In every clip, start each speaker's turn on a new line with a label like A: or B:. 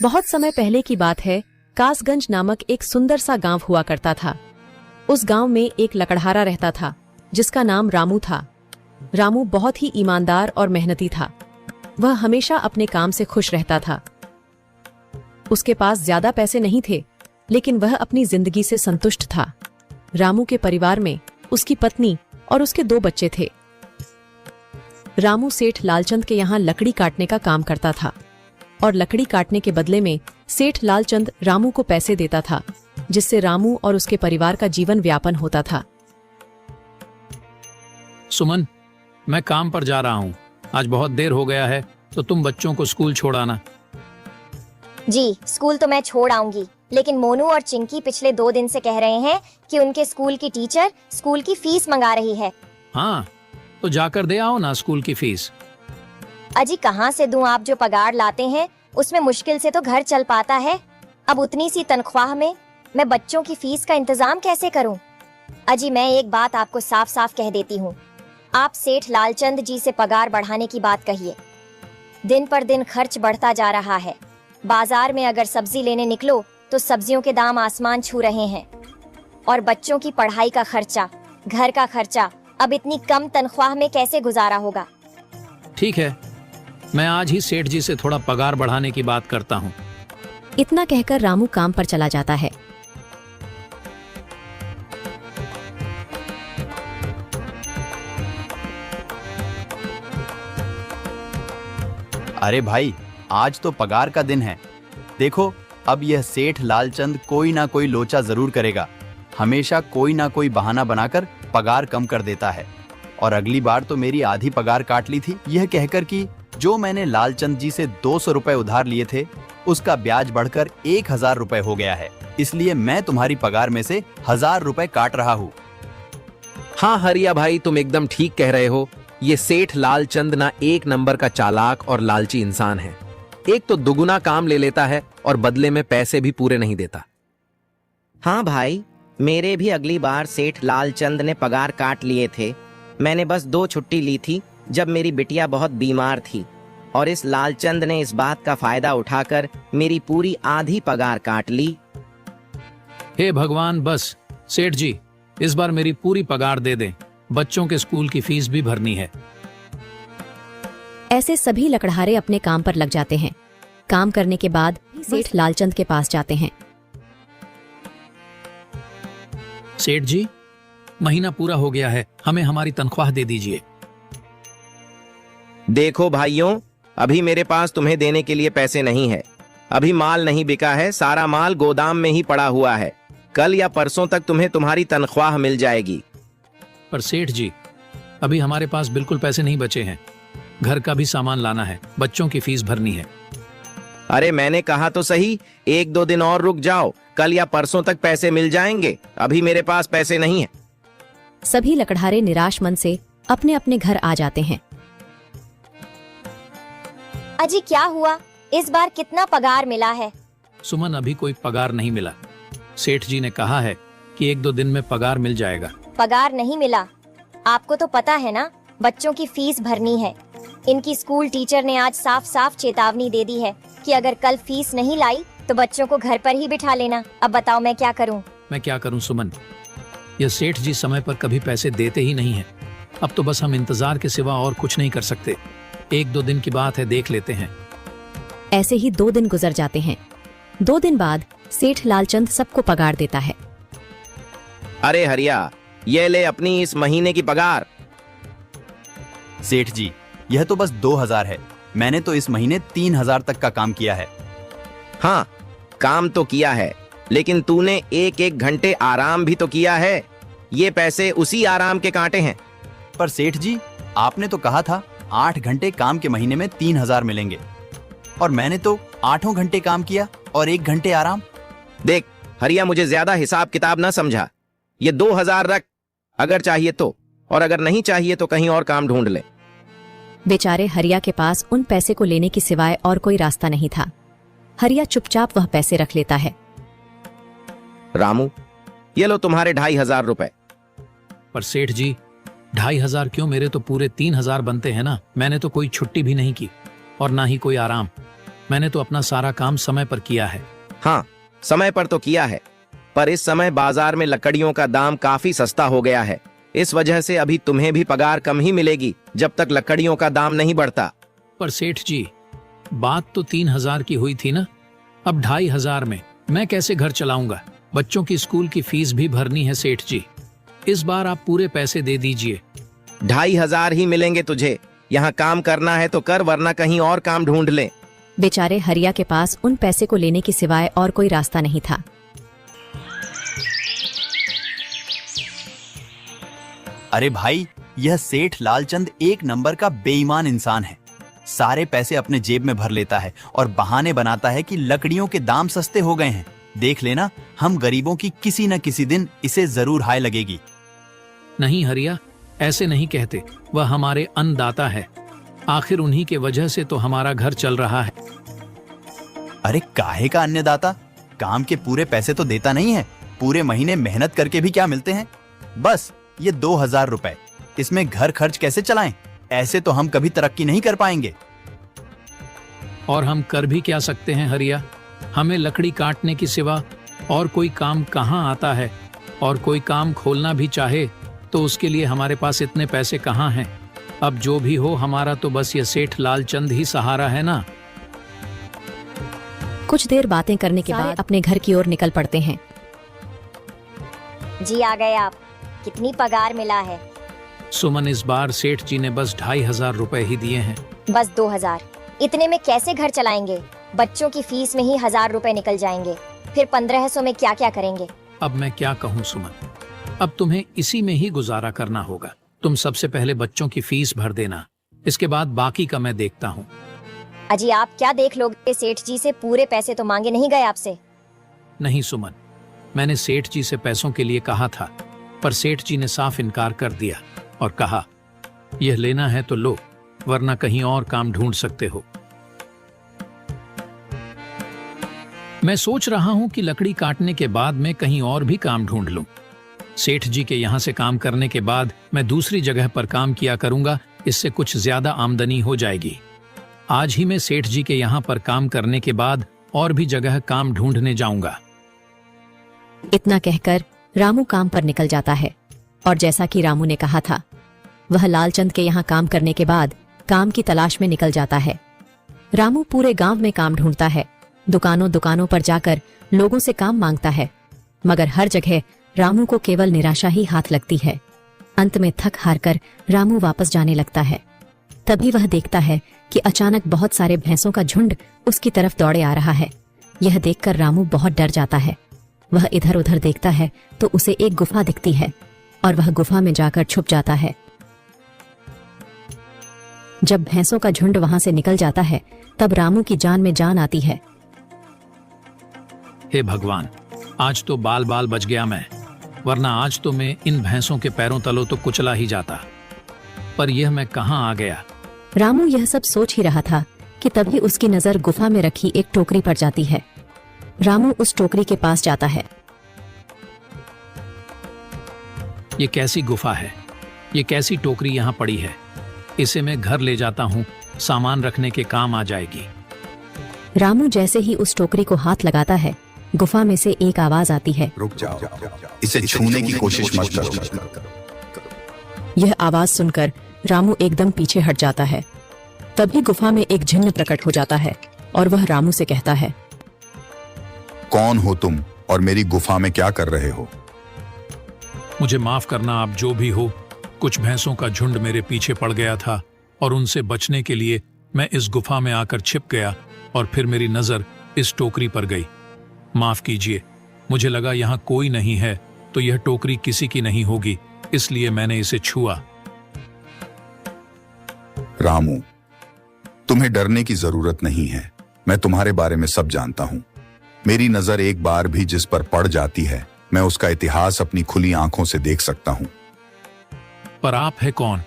A: बहुत समय पहले की बात है। कासगंज नामक एक सुंदर सा गांव हुआ करता था। उस गांव में एक लकड़हारा रहता था जिसका नाम रामू था। रामू बहुत ही ईमानदार और मेहनती था। वह हमेशा अपने काम से खुश रहता था। उसके पास ज्यादा पैसे नहीं थे, लेकिन वह अपनी जिंदगी से संतुष्ट था। रामू के परिवार में उसकी पत्नी और उसके 2 बच्चे थे। रामू सेठ लालचंद के यहाँ लकड़ी काटने का काम करता था और लकड़ी काटने के बदले में सेठ लालचंद रामू को पैसे देता था, जिससे रामू और उसके परिवार का जीवन व्यापन होता था।
B: सुमन, मैं काम पर जा रहा हूँ। आज बहुत देर हो गया है, तो तुम बच्चों को स्कूल छोड़ आना।
C: जी, स्कूल तो मैं छोड़ आऊंगी, लेकिन मोनू और चिंकी पिछले 2 दिन से कह रहे हैं कि उनके स्कूल की टीचर स्कूल की फीस मंगा रही है।
B: हाँ, तो जाकर दे आओ ना स्कूल की फीस।
C: अजी कहाँ से दूं? आप जो पगार लाते हैं उसमें मुश्किल से तो घर चल पाता है। अब उतनी सी तनख्वाह में मैं बच्चों की फीस का इंतजाम कैसे करूं? अजी मैं एक बात आपको साफ साफ कह देती हूँ, आप सेठ लालचंद जी से पगार बढ़ाने की बात कहिए। दिन पर दिन खर्च बढ़ता जा रहा है। बाजार में अगर सब्जी लेने निकलो तो सब्जियों के दाम आसमान छू रहे हैं, और बच्चों की पढ़ाई का खर्चा, घर का खर्चा अब इतनी कम तनख्वाह में कैसे गुजारा होगा?
B: ठीक है, मैं आज ही सेठ जी से थोड़ा पगार बढ़ाने की बात करता हूँ।
A: इतना कहकर रामू काम पर चला जाता है।
D: अरे भाई, आज तो पगार का दिन है। देखो, अब यह सेठ लालचंद कोई ना कोई लोचा जरूर करेगा। हमेशा कोई ना कोई बहाना बनाकर पगार कम कर देता है। और अगली बार तो मेरी आधी पगार काट ली थी, यह कहकर कि जो मैंने लालचंद जी से 200 रुपए उधार लिए थे, उसका ब्याज बढ़कर 1000 रुपए हो गया है। इसलिए मैं तुम्हारी पगार में से 1000 रुपए काट रहा हूँ।
E: हाँ हरिया भाई, तुम एकदम ठीक कह रहे हो। ये सेठ लालचंद ना एक नंबर का चालाक और लालची इंसान है। एक तो दुगुना काम ले लेता है और बदले में पैसे भी पूरे नहीं देता।
F: हाँ भाई, मेरे भी अगली बार सेठ लालचंद ने पगार काट लिए थे। मैंने बस 2 छुट्टी ली थी जब मेरी बिटिया बहुत बीमार थी, और इस लालचंद ने इस बात का फायदा उठाकर मेरी पूरी आधी पगार काट ली।
B: हे भगवान, बस सेठ जी इस बार मेरी पूरी पगार दे दें। बच्चों के स्कूल की फीस भी भरनी है।
A: ऐसे सभी लकड़हारे अपने काम पर लग जाते हैं। काम करने के बाद सेठ लालचंद के पास जाते हैं।
B: सेठ जी, महीना पूरा हो गया है, हमें हमारी तनख्वाह दे दीजिए।
F: देखो भाइयों, अभी मेरे पास तुम्हें देने के लिए पैसे नहीं है। अभी माल नहीं बिका है, सारा माल गोदाम में ही पड़ा हुआ है। कल या परसों तक तुम्हें तुम्हारी तनख्वाह मिल जाएगी।
B: पर सेठ जी, अभी हमारे पास बिल्कुल पैसे नहीं बचे हैं। घर का भी सामान लाना है, बच्चों की फीस भरनी है।
F: अरे मैंने कहा तो सही, 1-2 दिन और रुक जाओ, कल या परसों तक पैसे मिल जाएंगे। अभी मेरे पास पैसे नहीं है।
A: सभी लकड़हारे निराश मन से अपने अपने घर आ जाते हैं।
C: अजी क्या हुआ? इस बार कितना पगार मिला है?
B: सुमन, अभी कोई पगार नहीं मिला। सेठ जी ने कहा है कि 1-2 दिन में पगार मिल जाएगा।
C: पगार नहीं मिला? आपको तो पता है ना, बच्चों की फीस भरनी है। इनकी स्कूल टीचर ने आज साफ साफ चेतावनी दे दी है कि अगर कल फीस नहीं लाई तो बच्चों को घर पर ही बिठा लेना। अब बताओ मैं क्या करूं?
B: मैं क्या करूं सुमन, यह सेठ जी समय पर कभी पैसे देते ही नहीं है। अब तो बस हम इंतजार के सिवा और कुछ नहीं कर सकते। 1-2 दिन की बात है, देख लेते हैं।
A: ऐसे ही 2 दिन गुजर जाते हैं। 2 दिन बाद सेठ लालचंद सबको पगार देता है।
F: अरे हरिया, ये ले अपनी इस महीने की पगार।
D: सेठ जी, यह तो बस 2000 है। मैंने तो इस महीने 3000 तक का काम किया है।
F: हाँ, काम तो किया है, लेकिन तूने 1-1 घंटे आराम भी तो किया है। ये पैसे उसी आराम के कांटे हैं।
D: पर सेठ जी, आपने तो कहा था 8 घंटे काम के महीने में 3000 मिलेंगे, और मैंने तो 8 घंटे काम किया और 1 घंटे आराम।
F: देख हरिया, मुझे ज्यादा हिसाब किताब ना समझा। ये 2000 रख, अगर चाहिए तो, और अगर नहीं चाहिए तो कहीं और काम ढूंढ ले।
A: बेचारे हरिया के पास उन पैसे को लेने की सिवाय और कोई रास्ता नहीं था। हरिया चुपचाप वह पैसे रख लेता है।
F: रामू, ये लो तुम्हारे 2500 रुपए।
B: पर सेठ जी, 2500 क्यों? मेरे तो पूरे 3000 बनते हैं ना। मैंने तो कोई छुट्टी भी नहीं की और ना ही कोई आराम। मैंने तो अपना सारा काम समय पर किया है।
F: हाँ, समय पर तो किया है, पर इस समय बाजार में लकड़ियों का दाम काफी सस्ता हो गया है। इस वजह से अभी तुम्हें भी पगार कम ही मिलेगी जब तक लकड़ियों का दाम नहीं बढ़ता।
B: पर सेठ जी, बात तो 3,000 की हुई थी ना, अब 2,500 में मैं कैसे घर चलाऊंगा? बच्चों की स्कूल की फीस भी भरनी है सेठ जी। इस बार आप पूरे पैसे दे दीजिए।
F: 2,500 ही मिलेंगे तुझे। यहाँ काम करना है तो कर, वरना कहीं और काम ढूंढ ले।
A: बेचारे हरिया के पास उन पैसे को लेने की सिवाय और कोई रास्ता नहीं था।
D: अरे भाई, यह सेठ लालचंद एक नंबर का बेईमान इंसान है। सारे पैसे अपने जेब में भर लेता है और बहाने बनाता है कि लकड़ियों के दाम सस्ते हो गए हैं। देख लेना, हम गरीबों की किसी न किसी दिन इसे जरूर हाय लगेगी।
B: नहीं हरिया, ऐसे नहीं कहते। वह हमारे अन्नदाता है, आखिर उन्हीं के वजह से तो हमारा घर चल रहा है।
D: अरे काहे का अन्नदाता? काम के पूरे पैसे तो देता नहीं है। पूरे महीने मेहनत करके भी क्या मिलते हैं? बस ये 2,000 रुपए, इसमें घर खर्च कैसे चलाएं? ऐसे तो हम कभी तरक्की नहीं कर पाएंगे।
B: और हम कर भी क्या सकते हैं हरिया? हमें लकड़ी काटने की सिवा और कोई काम कहाँ आता है? और कोई काम खोलना भी चाहे तो उसके लिए हमारे पास इतने पैसे कहाँ हैं? अब जो भी हो, हमारा तो बस ये सेठ लालचंद ही सहारा है ना।
A: कुछ देर बातें करने के बाद अपने घर की ओर निकल पड़ते हैं।
C: जी आ गए आप। कितनी पगार मिला है?
B: सुमन, इस बार सेठ जी ने बस 2,500 रुपए ही दिए हैं।
C: बस 2,000? इतने में कैसे घर चलाएंगे? बच्चों की फीस में ही 1,000 रुपए निकल जाएंगे, फिर 1,500 में क्या क्या करेंगे?
B: अब मैं क्या कहूँ सुमन, अब तुम्हें इसी में ही गुजारा करना होगा। तुम सबसे पहले बच्चों की फीस भर देना, इसके बाद बाकी का मैं देखता हूँ।
C: अजी आप क्या देख लोगे? सेठ जी से पूरे पैसे तो मांगे नहीं गए आपसे?
B: नहीं सुमन, मैंने सेठ जी से पैसों के लिए कहा था, पर सेठ जी ने साफ इनकार कर दिया और कहा, यह लेना है तो लो, वरना कहीं और काम ढूंढ सकते हो। मैं सोच रहा हूं कि लकड़ी काटने के बाद मैं कहीं और भी काम ढूंढ लूं। सेठ जी के यहां से काम करने के बाद मैं दूसरी जगह पर काम किया करूंगा, इससे कुछ ज्यादा आमदनी हो जाएगी। आज ही मैं सेठ जी के यहां पर काम करने के बाद और भी जगह काम ढूंढने जाऊंगा।
A: इतना कहकर रामू काम पर निकल जाता है और जैसा कि रामू ने कहा था, वह लालचंद के यहाँ काम करने के बाद काम की तलाश में निकल जाता है। रामू पूरे गांव में काम ढूंढता है, दुकानों दुकानों पर जाकर लोगों से काम मांगता है, मगर हर जगह रामू को केवल निराशा ही हाथ लगती है। अंत में थक हार कर रामू वापस जाने लगता है। तभी वह देखता है कि अचानक बहुत सारे भैंसों का झुंड उसकी तरफ दौड़े आ रहा है। यह देखकर रामू बहुत डर जाता है। वह इधर उधर देखता है तो उसे एक गुफा दिखती है और वह गुफा में जाकर छुप जाता है। जब भैंसों का झुंड वहां से निकल जाता है, तब रामू की जान में जान आती है।
B: हे भगवान, आज तो बाल बाल बच गया मैं, वरना आज तो मैं इन भैंसों के पैरों तलों तो कुचला ही जाता। पर यह मैं कहाँ आ गया?
A: रामू यह सब सोच ही रहा था कि तभी उसकी नजर गुफा में रखी एक टोकरी पर जाती है। रामू उस टोकरी के पास जाता है।
B: ये कैसी गुफा है? ये कैसी टोकरी यहाँ पड़ी है? इसे मैं घर ले जाता हूँ, सामान रखने के काम आ जाएगी।
A: रामू जैसे ही उस टोकरी को हाथ लगाता है, गुफा में से एक आवाज आती है,
G: रुक जाओ, इसे छूने की कोशिश मत करो।
A: यह आवाज सुनकर रामू एकदम पीछे हट जाता है। तभी गुफा में एक जिन्न प्रकट हो जाता है और वह रामू से कहता है,
G: कौन हो तुम और मेरी गुफा में क्या कर रहे हो?
B: मुझे माफ करना, आप जो भी हो। कुछ भैंसों का झुंड मेरे पीछे पड़ गया था और उनसे बचने के लिए मैं इस गुफा में आकर छिप गया और फिर मेरी नजर इस टोकरी पर गई। माफ कीजिए, मुझे लगा यहाँ कोई नहीं है तो यह टोकरी किसी की नहीं होगी, इसलिए मैंने इसे छुआ।
G: रामू, तुम्हें डरने की जरूरत नहीं है। मैं तुम्हारे बारे में सब जानता हूँ। मेरी नजर एक बार भी जिस पर पड़ जाती है, मैं उसका इतिहास अपनी खुली आंखों से देख सकता हूँ।
B: पर आप है कौन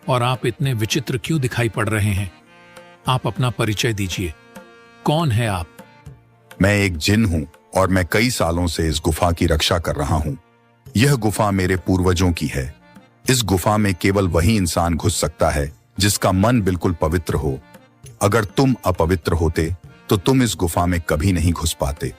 B: और आप इतने विचित्र क्यों दिखाई पड़ रहे हैं? आप अपना परिचय दीजिए, कौन है आप?
G: मैं एक जिन हूँ और मैं कई सालों से इस गुफा की रक्षा कर रहा हूँ। यह गुफा मेरे पूर्वजों की है। इस गुफा में केवल वही इंसान घुस सकता है जिसका मन बिल्कुल पवित्र हो। अगर तुम अपवित्र होते तो तुम इस गुफा में कभी नहीं घुस पाते।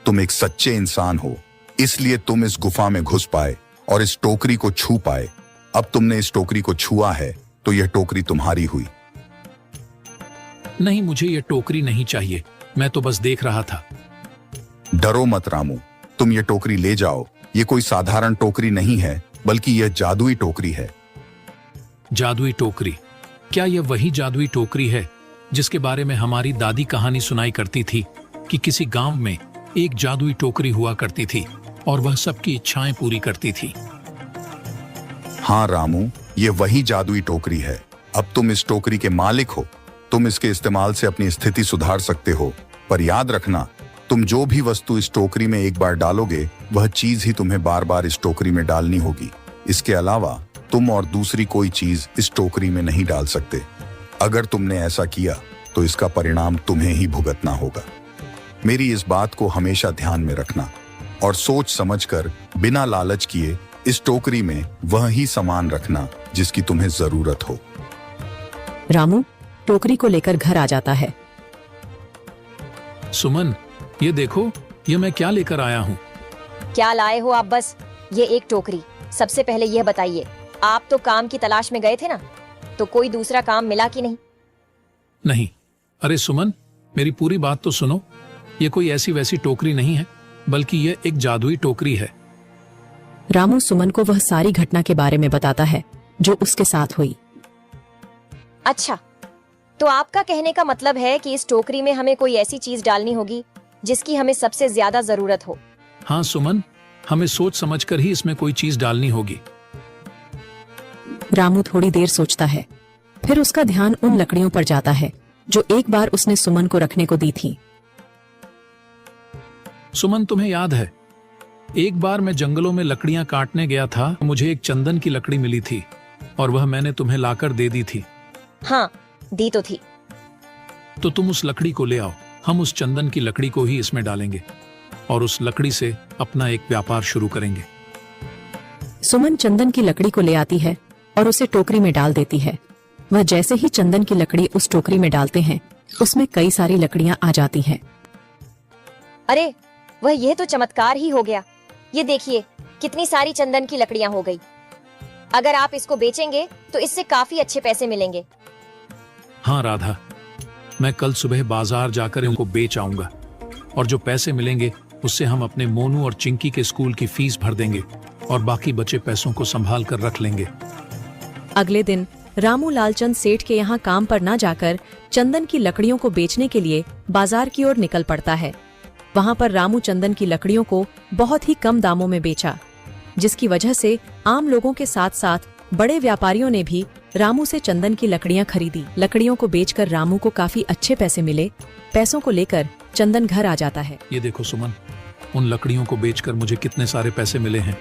G: तुम एक सच्चे इंसान हो, इसलिए तुम इस गुफा में घुस पाए और इस टोकरी को छू पाए। अब तुमने इस टोकरी को छुआ है तो यह टोकरी तुम्हारी हुई।
B: नहीं, मुझे ये टोकरी नहीं चाहिए, मैं तो बस देख रहा था।
G: डरो मत रामू, तुम ये टोकरी ले जाओ। ये कोई साधारण टोकरी नहीं है, बल्कि यह जादुई टोकरी है।
B: जादुई टोकरी? क्या यह वही जादुई टोकरी है जिसके बारे में हमारी दादी कहानी सुनाई करती थी कि किसी गांव में एक जादुई टोकरी हुआ करती थी और वह सबकी इच्छाएं पूरी करती थी?
G: हाँ रामू, ये वही जादुई टोकरी है। अब तुम इस टोकरी के मालिक हो। तुम इसके इस्तेमाल से अपनी स्थिति सुधार सकते हो, पर याद रखना, तुम जो भी वस्तु इस टोकरी में एक बार डालोगे, वह चीज ही तुम्हें बार बार इस टोकरी में डालनी होगी। इसके अलावा तुम और दूसरी कोई चीज इस टोकरी में नहीं डाल सकते। अगर तुमने ऐसा किया तो इसका परिणाम तुम्हें ही भुगतना होगा। मेरी इस बात को हमेशा ध्यान में रखना और सोच समझकर बिना लालच किए इस टोकरी में वह ही सामान रखना जिसकी तुम्हें जरूरत हो।
A: रामू टोकरी को लेकर घर आ जाता है।
B: सुमन, ये देखो, ये मैं क्या लेकर आया हूँ।
C: क्या लाए हो आप? बस ये एक टोकरी। सबसे पहले यह बताइए, आप तो काम की तलाश में गए थे ना, तो कोई दूसरा काम मिला कि नहीं?
B: नहीं। अरे सुमन, मेरी पूरी बात तो सुनो। ये कोई ऐसी वैसी टोकरी नहीं है, बल्कि यह एक जादुई टोकरी है।
A: रामू सुमन को वह सारी घटना के बारे में बताता है जो उसके साथ हुई।
C: अच्छा, तो आपका कहने का मतलब है कि इस टोकरी में हमें कोई ऐसी चीज डालनी होगी जिसकी हमें सबसे ज्यादा जरूरत हो।
B: हाँ सुमन, हमें सोच समझकर ही इसमें कोई चीज डालनी होगी।
A: रामू थोड़ी देर सोचता है, फिर उसका ध्यान उन लकड़ियों पर जाता है जो एक बार उसने सुमन को रखने को दी थी।
B: सुमन, तुम्हें याद है, एक बार मैं जंगलों में लकड़ियां काटने गया था, मुझे एक चंदन की लकड़ी मिली थी और वह मैंने तुम्हें लाकर दे दी थी।
C: हाँ, दी तो थी।
B: तो तुम उस लकड़ी को ले आओ, हम उस चंदन की लकड़ी को ही इसमें डालेंगे और उस लकड़ी से अपना एक व्यापार शुरू करेंगे।
A: सुमन चंदन की लकड़ी को ले आती है और उसे टोकरी में डाल देती है। वह जैसे ही चंदन की लकड़ी उस टोकरी में डालते हैं, उसमें कई सारी लकड़ियां आ जाती हैं।
C: अरे वह, यह तो चमत्कार ही हो गया। ये देखिए, कितनी सारी चंदन की लकड़ियां हो गई। अगर आप इसको बेचेंगे तो इससे काफी अच्छे पैसे मिलेंगे।
B: हाँ राधा, मैं कल सुबह बाजार जाकर इनको बेच आऊंगा और जो पैसे मिलेंगे उससे हम अपने मोनू और चिंकी के स्कूल की फीस भर देंगे और बाकी बचे पैसों को संभाल कर रख लेंगे।
A: अगले दिन रामू लालचंद सेठ के यहाँ काम पर न जाकर चंदन की लकड़ियों को बेचने के लिए बाजार की ओर निकल पड़ता है। वहाँ पर रामू चंदन की लकड़ियों को बहुत ही कम दामों में बेचा, जिसकी वजह से आम लोगों के साथ साथ बड़े व्यापारियों ने भी रामू से चंदन की लकड़ियां खरीदी। लकड़ियों को बेचकर रामू को काफी अच्छे पैसे मिले। पैसों को लेकर चंदन घर आ जाता है।
B: ये देखो सुमन, उन लकड़ियों को बेचकर मुझे कितने सारे पैसे मिले हैं।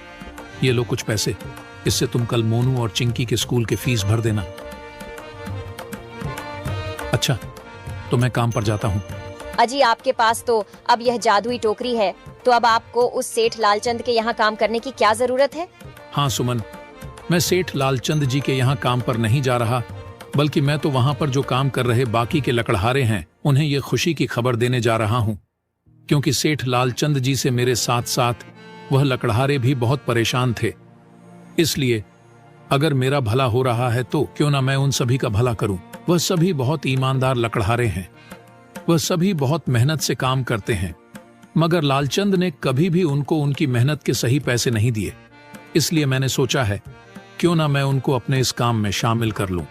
B: ये लो कुछ पैसे, इससे तुम कल मोनू और चिंकी के स्कूल के फीस भर देना। अच्छा, तो मैं काम पर जाता हूँ।
C: अजी, आपके पास तो अब यह जादुई टोकरी है, तो अब आपको उस सेठ लालचंद के यहाँ काम करने की क्या जरूरत है?
B: हाँ सुमन, मैं सेठ लालचंद जी के यहाँ काम पर नहीं जा रहा, बल्कि मैं तो वहाँ पर जो काम कर रहे बाकी के लकड़हारे हैं, उन्हें ये खुशी की खबर देने जा रहा हूँ, क्योंकि सेठ लालचंद जी से मेरे साथ साथ वह लकड़हारे भी बहुत परेशान थे। इसलिए अगर मेरा भला हो रहा है तो क्यों ना मैं उन सभी का भला करूं। वह सभी बहुत ईमानदार लकड़हारे हैं, वह सभी बहुत मेहनत से काम करते हैं, मगर लालचंद ने कभी भी उनको उनकी मेहनत के सही पैसे नहीं दिए। इसलिए मैंने सोचा है क्यों ना मैं उनको अपने इस काम में शामिल कर लूं।